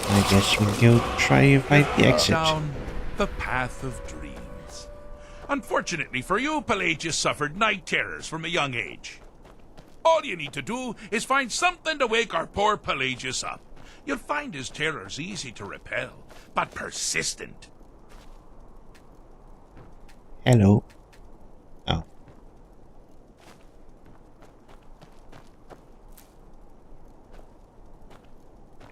I guess we'll go try and find the exit. Down the path of dreams. Unfortunately for you, Pelagius suffered night terrors from a young age. All you need to do is find something to wake our poor Pelagius up. You'll find his terrors easy to repel, but persistent. Hello. Oh.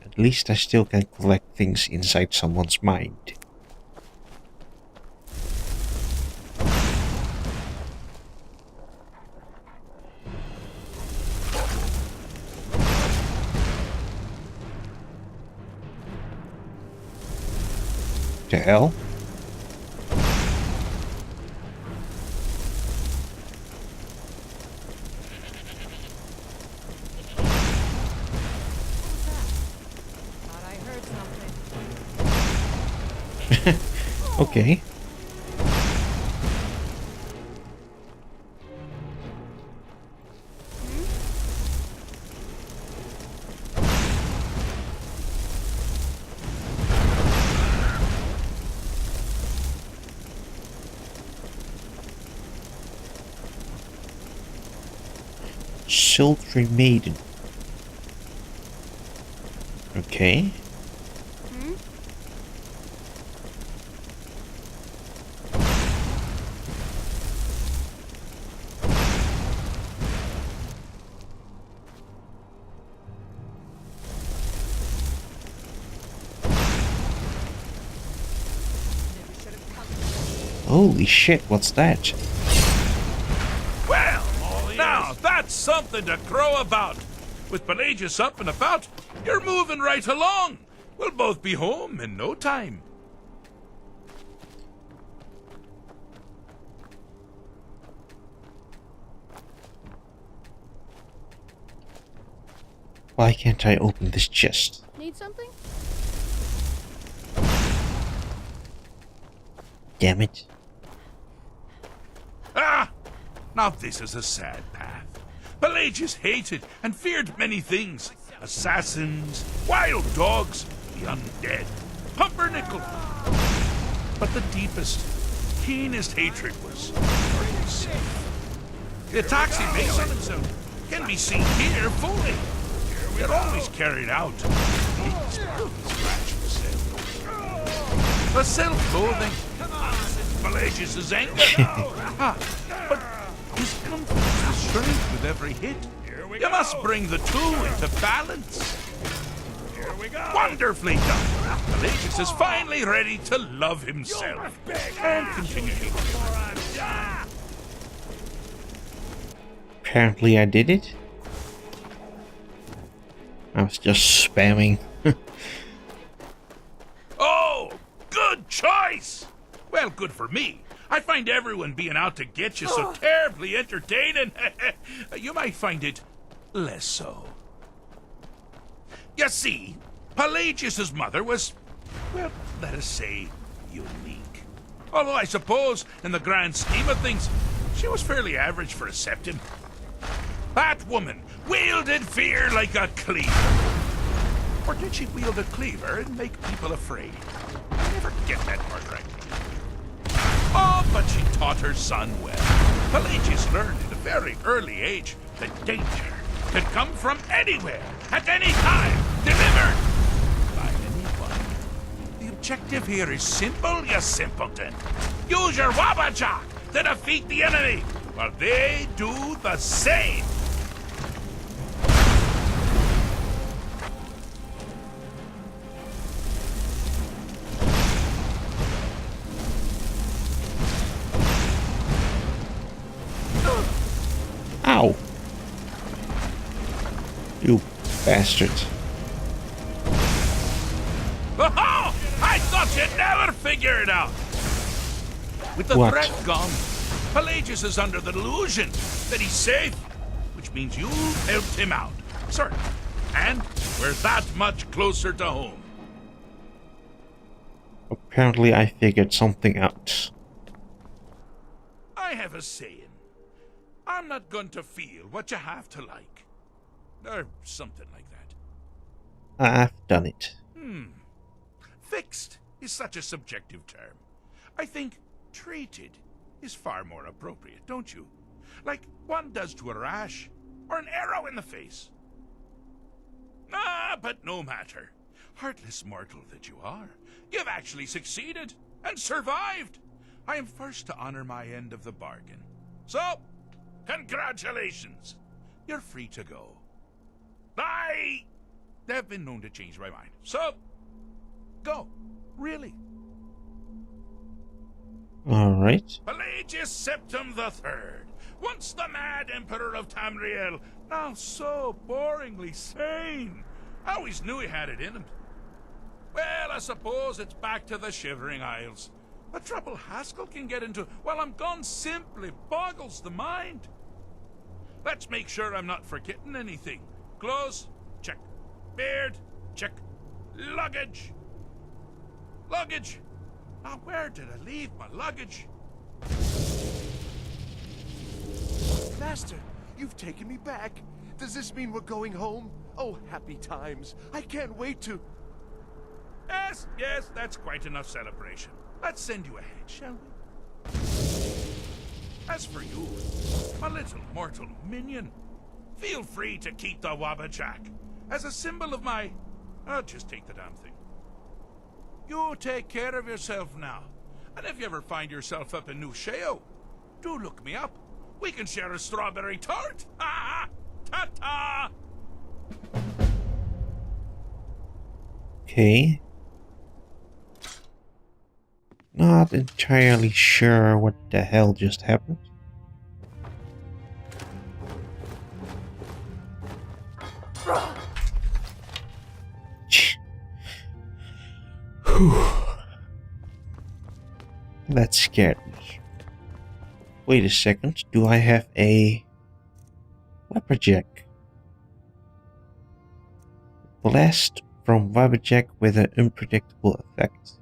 At least I still can collect things inside someone's mind. The hell? Okay. Sultry Maiden. Okay. Holy shit, what's that? Well, now that's something to crow about. With Pelagius up and about, you're moving right along. We'll both be home in no time. Why can't I open this chest? Need something? Damn it. Ah! Now this is a sad path. Pelagius hated and feared many things. Assassins, wild dogs, the undead, pumpernickel. But the deepest, keenest hatred was for himself. The attacks he makes on himself can be seen here fully. They're always carried out. The self-loathing, Pelagius' anger. But his confidence will shrink with every hit. You must bring the two into balance. Wonderfully done. Pelagius is finally ready to love himself and continue to live. Apparently I did it. I was just spamming. Oh, good choice! Well, good for me. I find everyone being out to get you so terribly entertaining. You might find it less so. You see, Pelagius' mother was, well, let us say, unique. Although I suppose, in the grand scheme of things, she was fairly average for a septon. That woman wielded fear like a cleaver. Or did she wield a cleaver and make people afraid? I never get that part right. Oh, but she taught her son well. Pelagius learned at a very early age that danger could come from anywhere, at any time, delivered by anyone. The objective here is simple, you simpleton. Use your Wabajacked to defeat the enemy, while they do the same. Ow! You bastard. Oh, I thought you'd never figure it out. With the What? threat gone, Pelagius is under the delusion that he's safe, which means you helped him out. Certainly. And we're that much closer to home. Apparently I figured something out. I have a saying. I'm not going to feel what you have to like. Or something like that. I've done it. Fixed is such a subjective term. I think treated is far more appropriate, don't you? Like one does to a rash or an arrow in the face. Ah, but no matter. Heartless mortal that you are, you've actually succeeded and survived. I am first to honor my end of the bargain. So, congratulations. You're free to go. I have been known to change my mind. So, go. Really. Alright. Pelagius Septim the Third, once the mad Emperor of Tamriel, now so boringly sane. I always knew he had it in him. Well, I suppose it's back to the Shivering Isles. The trouble Haskell can get into while I'm gone simply boggles the mind. Let's make sure I'm not forgetting anything. Clothes, check. Beard, check. Luggage. Luggage. Now, where did I leave my luggage? Master, you've taken me back. Does this mean we're going home? Oh, happy times. I can't wait to... Yes, that's quite enough celebration. Let's send you ahead, shall we? As for you, my little mortal minion, feel free to keep the Wabajack as a symbol of my... I'll just take the damn thing. You take care of yourself now. And if you ever find yourself up in New Sheo, do look me up. We can share a strawberry tart. Ah, ta-ta! Okay. Not entirely sure what the hell just happened. Whew. That scared me. Wait a second, do I have a Wabajack? Blast from Wabajack with an unpredictable effect.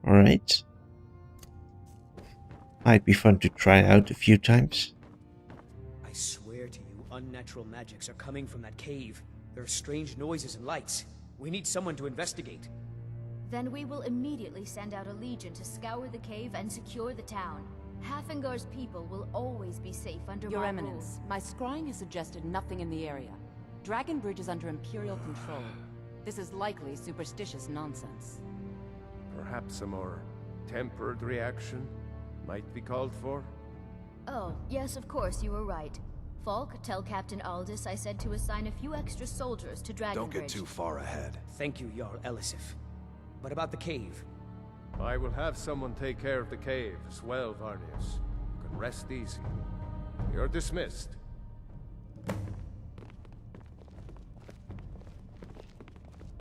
Alright. Might be fun to try out a few times. I swear to you, unnatural magics are coming from that cave. There are strange noises and lights. We need someone to investigate. Then we will immediately send out a legion to scour the cave and secure the town. Hafengar's people will always be safe under Your my Eminence, my scrying has suggested nothing in the area. Dragon Bridge is under Imperial control. This is likely superstitious nonsense. Perhaps a more tempered reaction might be called for? Oh, yes, of course, you were right. Falk, tell Captain Aldous I said to assign a few extra soldiers to Dragon Don't get Bridge. too far ahead. Thank you, Jarl Elisif. But about the cave? I will have someone take care of the cave as well, Varnius. You can rest easy. You're dismissed.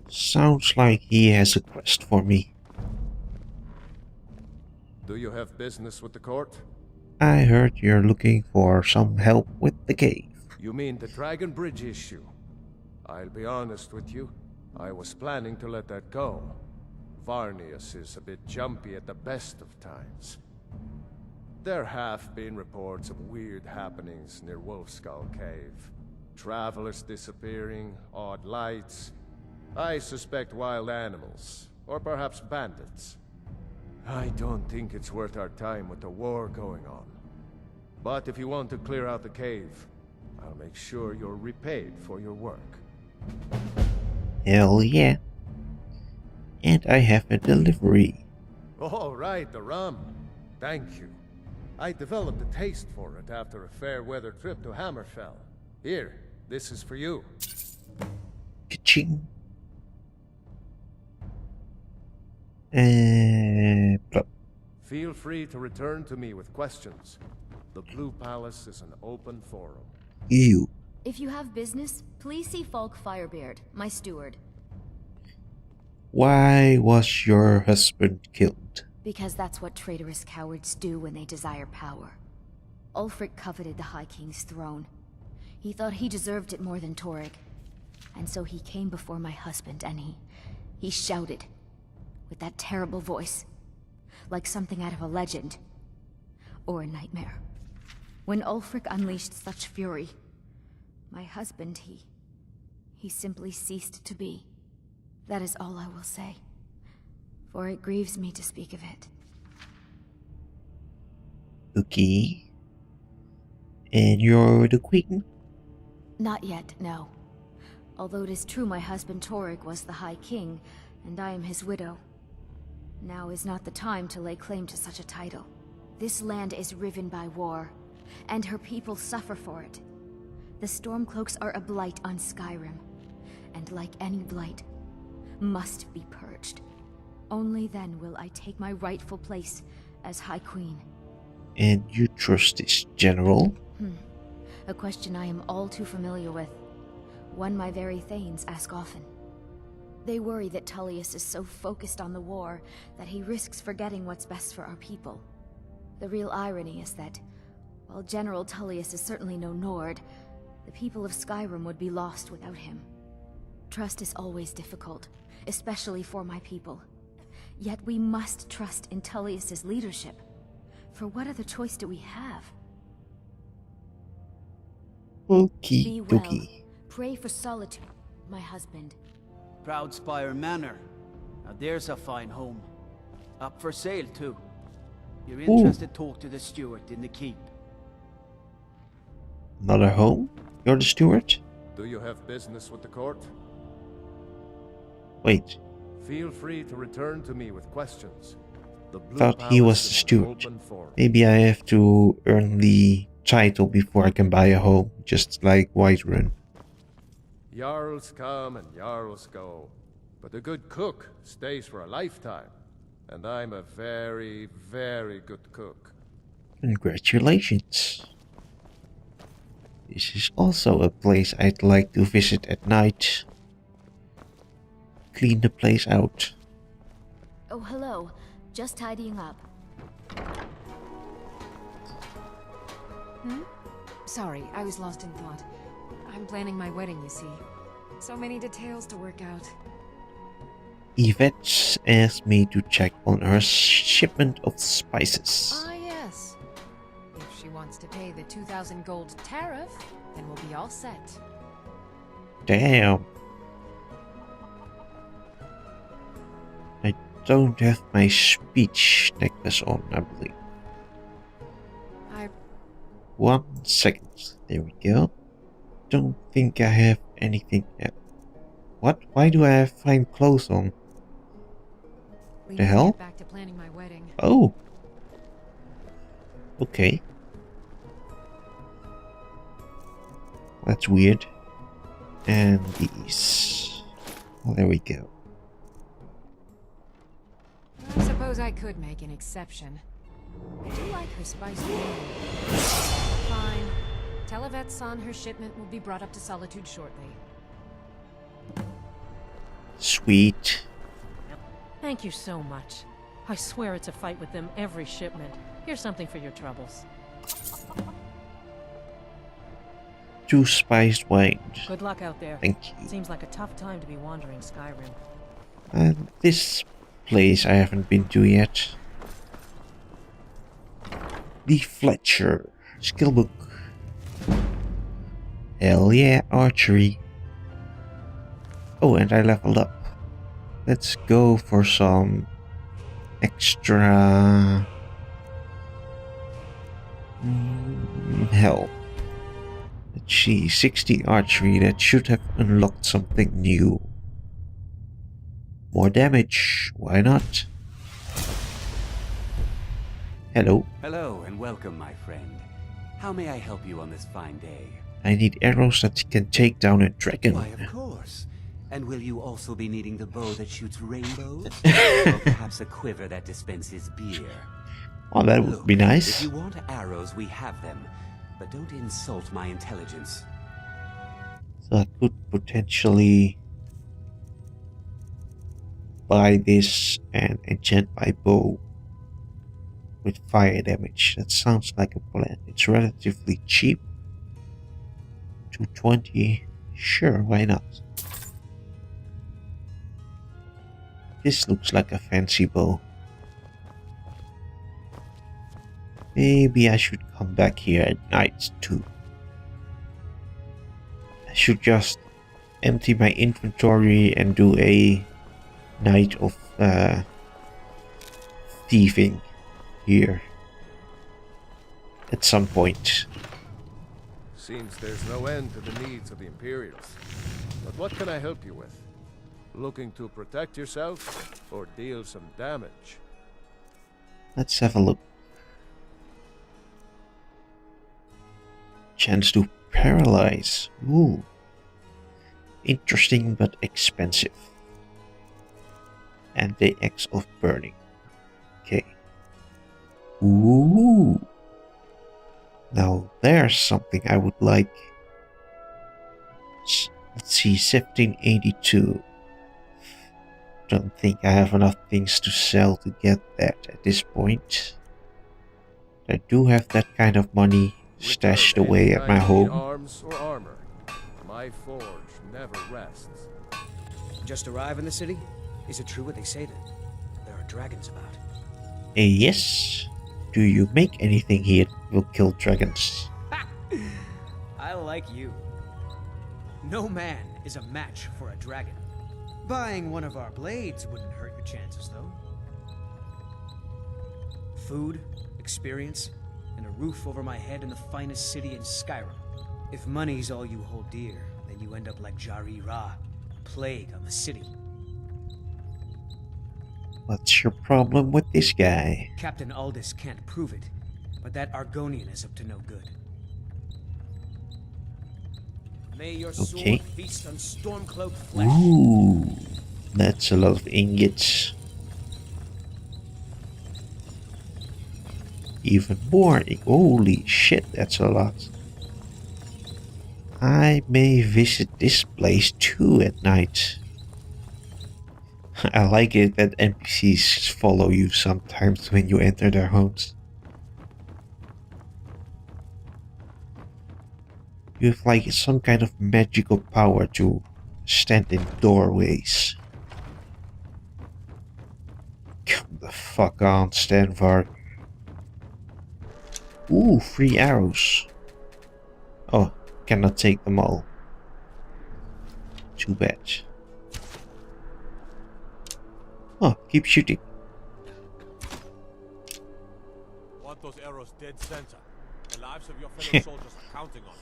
Sounds like he has a quest for me. Do you have business with the court? I heard you're looking for some help with the cave. You mean the Dragon Bridge issue? I'll be honest with you. I was planning to let that go. Varnius is a bit jumpy at the best of times. There have been reports of weird happenings near Wolfskull Cave. Travelers disappearing, odd lights. I suspect wild animals, or perhaps bandits. I don't think it's worth our time with the war going on. But if you want to clear out the cave, I'll make sure you're repaid for your work. Hell yeah. And I have a delivery. Oh, right, the rum. Thank you. I developed a taste for it after a fair weather trip to Hammerfell. Here, this is for you. Ka-ching. Plop. Feel free to return to me with questions. The Blue Palace is an open forum. You. If you have business, please see Falk Firebeard, my steward. Why was your husband killed? Because that's what traitorous cowards do when they desire power. Ulfric coveted the High King's throne. He thought he deserved it more than Torrig. And so he came before my husband and he shouted. With that terrible voice. Like something out of a legend. Or a nightmare. When Ulfric unleashed such fury, my husband, he simply ceased to be. That is all I will say, for it grieves me to speak of it. Okay. And you're the queen? Not yet, no. Although it is true my husband Torrig was the High King, and I am his widow. Now is not the time to lay claim to such a title. This land is riven by war, and her people suffer for it. The Stormcloaks are a blight on Skyrim, and like any blight, must be purged. Only then will I take my rightful place as High Queen. And you trust this general? A question I am all too familiar with. One my very Thanes ask often. They worry that Tullius is so focused on the war that he risks forgetting what's best for our people. The real irony is that, while General Tullius is certainly no Nord, the people of Skyrim would be lost without him. Trust is always difficult, especially for my people. Yet we must trust in Tullius's leadership. For what other choice do we have? Okie Be well. dokie. Pray for solitude, my husband. Proudspire Manor. Now there's a fine home. Up for sale, too. You're interested, talk to the steward in the keep. Another home? You're the steward? Do you have business with the court? Wait, Feel free to return to me with questions. The Blue thought he was Palace the is steward. open for me. Maybe I have to earn the title before I can buy a home, just like Whiterun. Jarls come and Jarls go, but a good cook stays for a lifetime. And I'm a very, very good cook. Congratulations. This is also a place I'd like to visit at night. Clean the place out. Oh, hello. Just tidying up. Sorry, I was lost in thought. I'm planning my wedding, you see. So many details to work out. Yvette asked me to check on her shipment of spices. Ah, yes. If she wants to pay the 2,000 gold tariff, then we'll be all set. Damn. I don't have my speech necklace on, I believe. 1 second. There we go. Don't think I have anything else. What? Why do I have fine clothes on? We The need to hell? get back to planning my wedding. Oh. Okay. That's weird. And these. Well, there we go. I suppose I could make an exception. I do like her spicy food. Fine. Tell Yvette's son her shipment will be brought up to Solitude shortly. Sweet. Thank you so much. I swear it's a fight with them every shipment. Here's something for your troubles. 2 spiced wines. Good luck out there. Thank you. Seems like a tough time to be wandering Skyrim. And this place I haven't been to yet. The Fletcher skill book. Hell yeah, archery. Oh, and I leveled up. Let's go for some extra hell. Let's see, 60 archery. That should have unlocked something new. More damage. Why not? Hello. Hello and welcome, my friend. How may I help you on this fine day? I need arrows that can take down a dragon. Why, of course. And will you also be needing the bow that shoots rainbows? Or perhaps a quiver that dispenses beer? Oh, that would be nice. If you want arrows, we have them. But don't insult my intelligence. So I could potentially buy this and enchant my bow with fire damage. That sounds like a plan. It's relatively cheap. 220. Sure, why not? This looks like a fancy bow. Maybe I should come back here at night too. I should just empty my inventory and do a night of thieving here at some point. Seems there's no end to the needs of the Imperials. But what can I help you with? Looking to protect yourself or deal some damage? Let's have a look. Chance to paralyze. Ooh. Interesting but expensive. And the X of burning. Okay. Ooh. Now there's something I would like. Let's see, 1782. Don't think I have enough things to sell to get that at this point. I do have that kind of money stashed away at my home. Arms or armor. My forge never rests. Just arrive in the city? Is it true what they say that there are dragons about? Yes. Do you make anything here that will kill dragons? I like you. No man is a match for a dragon. Buying one of our blades wouldn't hurt your chances, though. Food, experience, and a roof over my head in the finest city in Skyrim. If money's all you hold dear, then you end up like Jari Ra, a plague on the city. What's your problem with this guy? Captain Aldous can't prove it, but that Argonian is up to no good. May your sword feast on storm-cloaked flesh. Ooh, that's a lot of ingots. Even more. Holy shit, that's a lot. I may visit this place too at night. I like it that NPCs follow you sometimes when you enter their homes. You have like some kind of magical power to stand in doorways. Come the fuck on, Stanvar. Ooh, 3 arrows. Oh, cannot take them all. Too bad. Oh, keep shooting. Want those arrows dead center. The lives of your fellow soldiers are counting on it.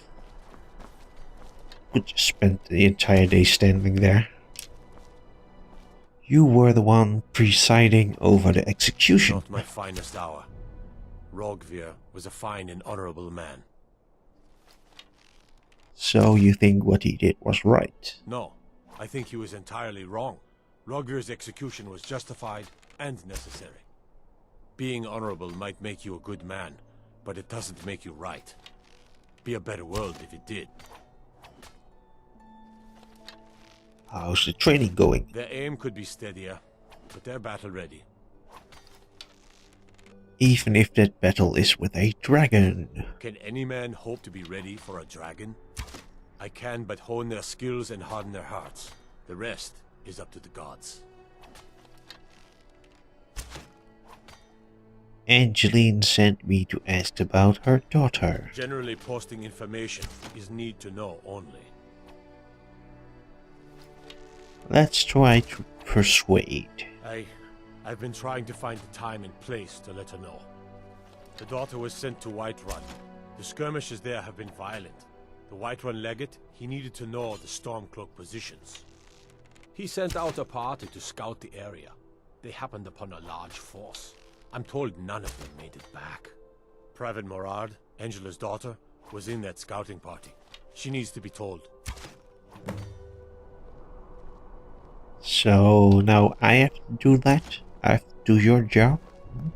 Could just spend the entire day standing there. You were the one presiding over the execution. Not my finest hour. Rogvir was a fine and honorable man. So you think what he did was right? No, I think he was entirely wrong. Rogvir's execution was justified and necessary. Being honorable might make you a good man, but it doesn't make you right. Be a better world if it did. How's the training going? Their aim could be steadier, but they're battle ready. Even if that battle is with a dragon. Can any man hope to be ready for a dragon? I can but hone their skills and harden their hearts. The rest is up to the gods. Angeline sent me to ask about her daughter. Generally posting information is need to know only. Let's try to persuade. I've been trying to find the time and place to let her know. The daughter was sent to Whiterun. The skirmishes there have been violent. The Whiterun legate, he needed to know the Stormcloak positions. He sent out a party to scout the area. They happened upon a large force. I'm told none of them made it back. Private Morard, Angela's daughter, was in that scouting party. She needs to be told. So now I have to do that? I have to do your job? Come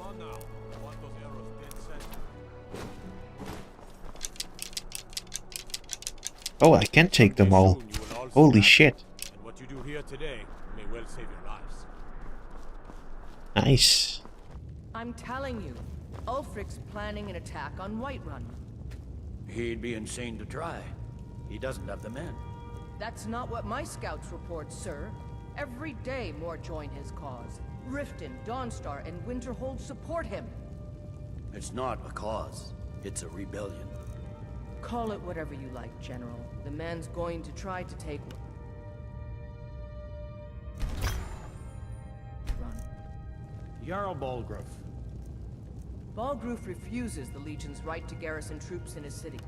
on now. I want those arrows dead center. Oh, I can take them all. Holy shit. And what you do here today may well save your lives. Nice. I'm telling you, Ulfric's planning an attack on Whiterun. He'd be insane to try. He doesn't have the men. That's not what my scouts report, sir. Every day more join his cause. Riften, Dawnstar, and Winterhold support him. It's not a cause. It's a rebellion. Call it whatever you like, General. The man's going to try to take... Run. Jarl Balgruf. Balgruf refuses the Legion's right to garrison troops in his city.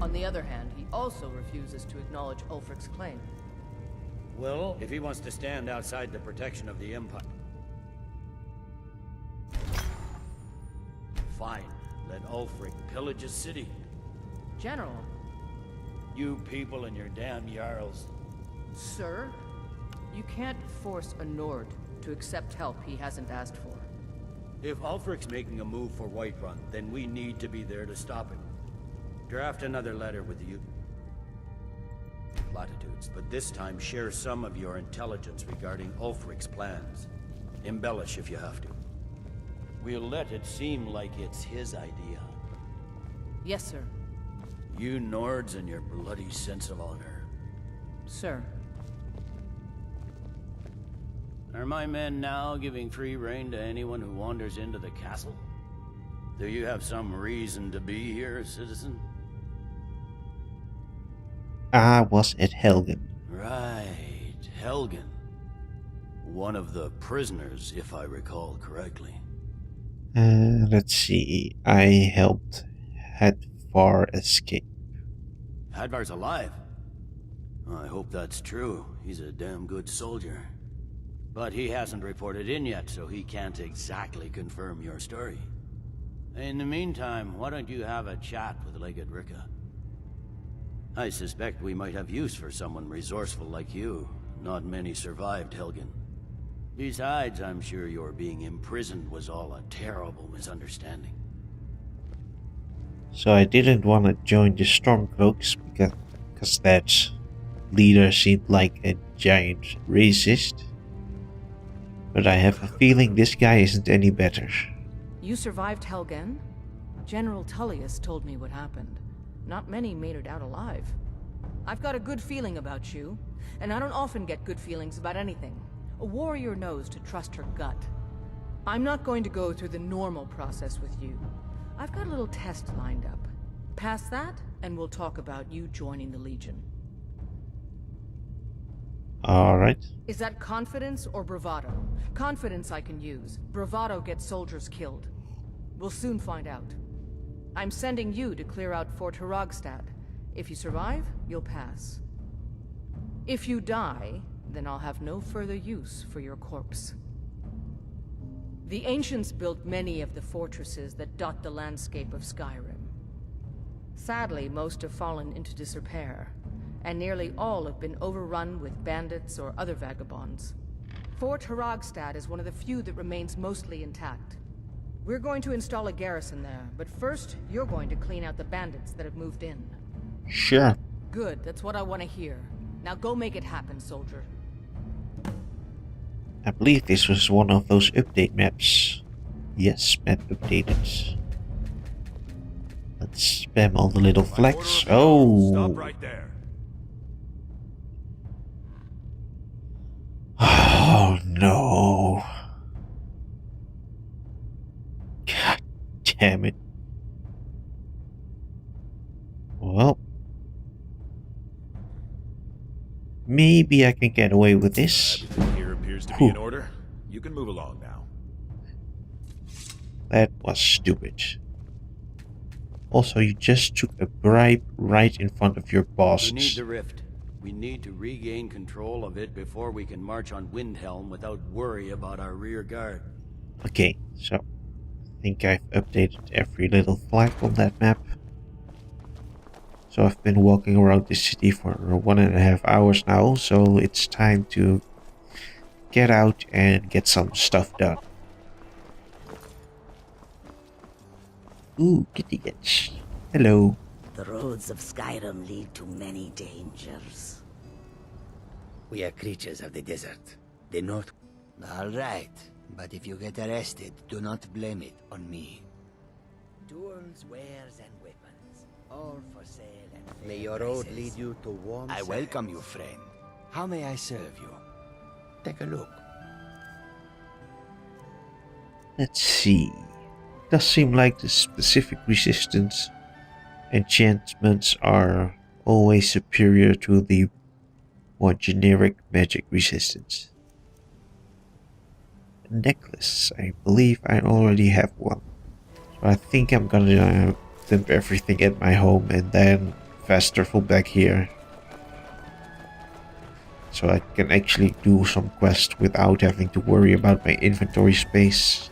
On the other hand, he also refuses to acknowledge Ulfric's claim. Well, if he wants to stand outside the protection of the Empire... Fine. Let Ulfric pillage his city. General. You people and your damn Jarls. Sir, you can't force a Nord to accept help he hasn't asked for. If Ulfric's making a move for Whiterun, then we need to be there to stop him. Draft another letter with you. Platitudes, but this time share some of your intelligence regarding Ulfric's plans. Embellish if you have to. We'll let it seem like it's his idea. Yes, sir. You Nords and your bloody sense of honor. Sir. Are my men now giving free rein to anyone who wanders into the castle? Do you have some reason to be here, citizen? I was at Helgen. Right, Helgen. One of the prisoners, if I recall correctly. Let's see. I helped Hadvar escape. Hadvar's alive. I hope that's true. He's a damn good soldier. But he hasn't reported in yet, so he can't exactly confirm your story. In the meantime, why don't you have a chat with Legate Ricka? I suspect we might have use for someone resourceful like you. Not many survived Helgen. Besides, I'm sure your being imprisoned was all a terrible misunderstanding. So I didn't want to join the Stormcloaks because that leader seemed like a giant racist. But I have a feeling this guy isn't any better. You survived Helgen? General Tullius told me what happened. Not many made it out alive. I've got a good feeling about you, and I don't often get good feelings about anything. A warrior knows to trust her gut. I'm not going to go through the normal process with you. I've got a little test lined up. Pass that, and we'll talk about you joining the Legion. Alright. Is that confidence or bravado? Confidence I can use. Bravado gets soldiers killed. We'll soon find out. I'm sending you to clear out Fort Hrogstad. If you survive, you'll pass. If you die, then I'll have no further use for your corpse. The ancients built many of the fortresses that dot the landscape of Skyrim. Sadly, most have fallen into disrepair, and nearly all have been overrun with bandits or other vagabonds. Fort Hrogstad is one of the few that remains mostly intact. We're going to install a garrison there, but first, you're going to clean out the bandits that have moved in. Sure. Good, that's what I want to hear. Now go make it happen, soldier. I believe this was one of those update maps. Yes, map updated. Let's spam all the little flags. Oh! Stop right there. Oh no. God damn it. Well. Maybe I can get away with this. Everything here appears to be in order. You can move along now. That was stupid. Also, you just took a bribe right in front of your bosses. We need the rift. We need to regain control of it before we can march on Windhelm without worry about our rear guard. Okay, so I think I've updated every little flag on that map. So I've been walking around the city for 1.5 hours now, so it's time to get out and get some stuff done. Ooh, kitty cats. Hello. The roads of Skyrim lead to many dangers. We are creatures of the desert. The North... All right, but if you get arrested, do not blame it on me. Tools, wares, and weapons, all for sale and May your road lead you to warm I welcome you, friend. How may I serve you? Take a look. Let's see. Does seem like the specific resistance enchantments are always superior to the more generic magic resistance. A necklace. I believe I already have one. So I think I'm gonna dump everything at my home and then fast travel back here. So I can actually do some quests without having to worry about my inventory space.